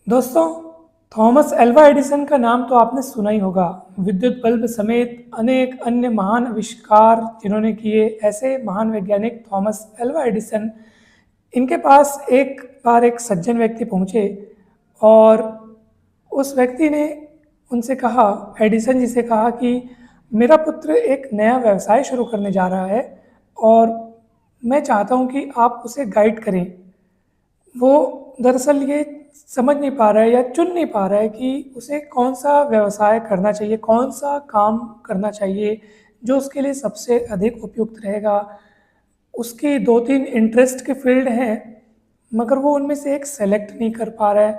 दोस्तों, Thomas Alva Edison का नाम तो आपने सुना ही होगा। विद्युत बल्ब समेत अनेक अन्य महान आविष्कार जिन्होंने किए, ऐसे महान वैज्ञानिक थॉमस एल्वा एडिसन, इनके पास एक बार एक सज्जन व्यक्ति पहुँचे और उस व्यक्ति ने उनसे कहा, एडिसन जी से कहा कि मेरा पुत्र एक नया व्यवसाय शुरू करने जा रहा है और मैं चाहता हूँ कि आप उसे गाइड करें। वो दरअसल ये समझ नहीं पा रहा है या चुन नहीं पा रहा है कि उसे कौन सा व्यवसाय करना चाहिए, कौन सा काम करना चाहिए जो उसके लिए सबसे अधिक उपयुक्त रहेगा। उसकी 2-3 इंटरेस्ट के फील्ड हैं, मगर वो उनमें से एक सेलेक्ट नहीं कर पा रहा है।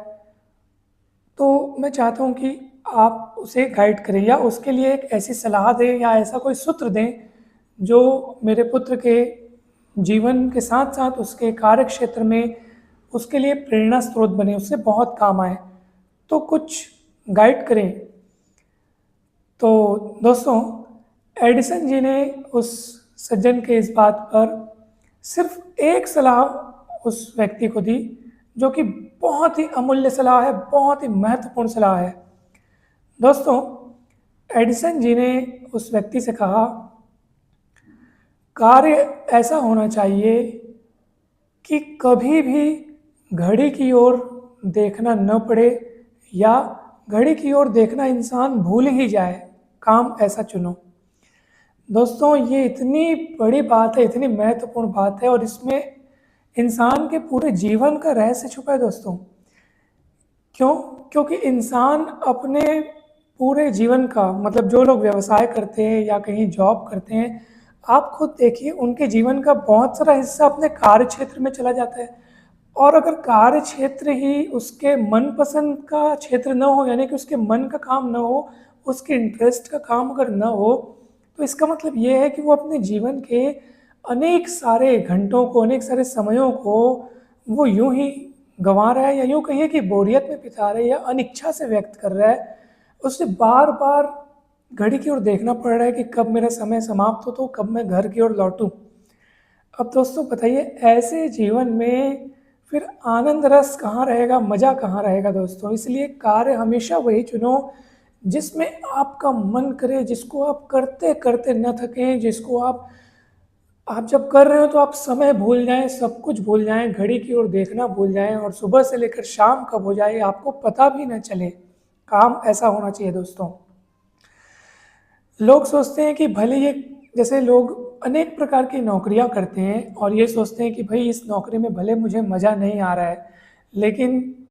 तो मैं चाहता हूँ कि आप उसे गाइड करें या उसके लिए एक ऐसी सलाह दें या ऐसा कोई सूत्र दें जो मेरे पुत्र के जीवन के साथ साथ उसके कार्य क्षेत्र में उसके लिए प्रेरणा स्रोत बने, उससे बहुत काम आए। तो कुछ गाइड करें। तो दोस्तों, एडिसन जी ने उस सज्जन के इस बात पर सिर्फ एक सलाह उस व्यक्ति को दी, जो कि बहुत ही अमूल्य सलाह है, बहुत ही महत्वपूर्ण सलाह है। दोस्तों, एडिसन जी ने उस व्यक्ति से कहा, कार्य ऐसा होना चाहिए कि कभी भी घड़ी की ओर देखना न पड़े या घड़ी की ओर देखना इंसान भूल ही जाए। काम ऐसा चुनो। दोस्तों, ये इतनी बड़ी बात है, इतनी महत्वपूर्ण बात है और इसमें इंसान के पूरे जीवन का रहस्य छुपा है दोस्तों। क्यों? क्योंकि इंसान अपने पूरे जीवन का, मतलब जो लोग व्यवसाय करते हैं या कहीं जॉब करते हैं, आप खुद देखिए उनके जीवन का बहुत सारा हिस्सा अपने कार्य क्षेत्र में चला जाता है। और अगर कार्य क्षेत्र ही उसके मनपसंद का क्षेत्र न हो, यानी कि उसके मन का काम न हो, उसके इंटरेस्ट का काम अगर न हो, तो इसका मतलब ये है कि वो अपने जीवन के अनेक सारे घंटों को, अनेक सारे समयों को वो यूं ही गंवा रहा है, या यूं कहिए कि बोरियत में बिता रहा है या अनिच्छा से व्यक्त कर रहा है। उसे बार बार घड़ी की ओर देखना पड़ रहा है कि कब मेरा समय समाप्त हो, तो कब मैं घर की ओर लौटूं। अब दोस्तों बताइए, ऐसे जीवन में फिर आनंद रस कहाँ रहेगा, मज़ा कहाँ रहेगा दोस्तों। इसलिए कार्य हमेशा वही चुनो जिसमें आपका मन करे, जिसको आप करते करते न थकें, जिसको आप जब कर रहे हो तो आप समय भूल जाएं, सब कुछ भूल जाएं, घड़ी की ओर देखना भूल जाएं और सुबह से लेकर शाम कब हो जाए आपको पता भी न चले। काम ऐसा होना चाहिए दोस्तों। लोग सोचते हैं कि भले ये, जैसे लोग अनेक प्रकार की नौकरियां करते हैं और ये सोचते हैं कि भाई इस नौकरी में भले मुझे मज़ा नहीं आ रहा है, लेकिन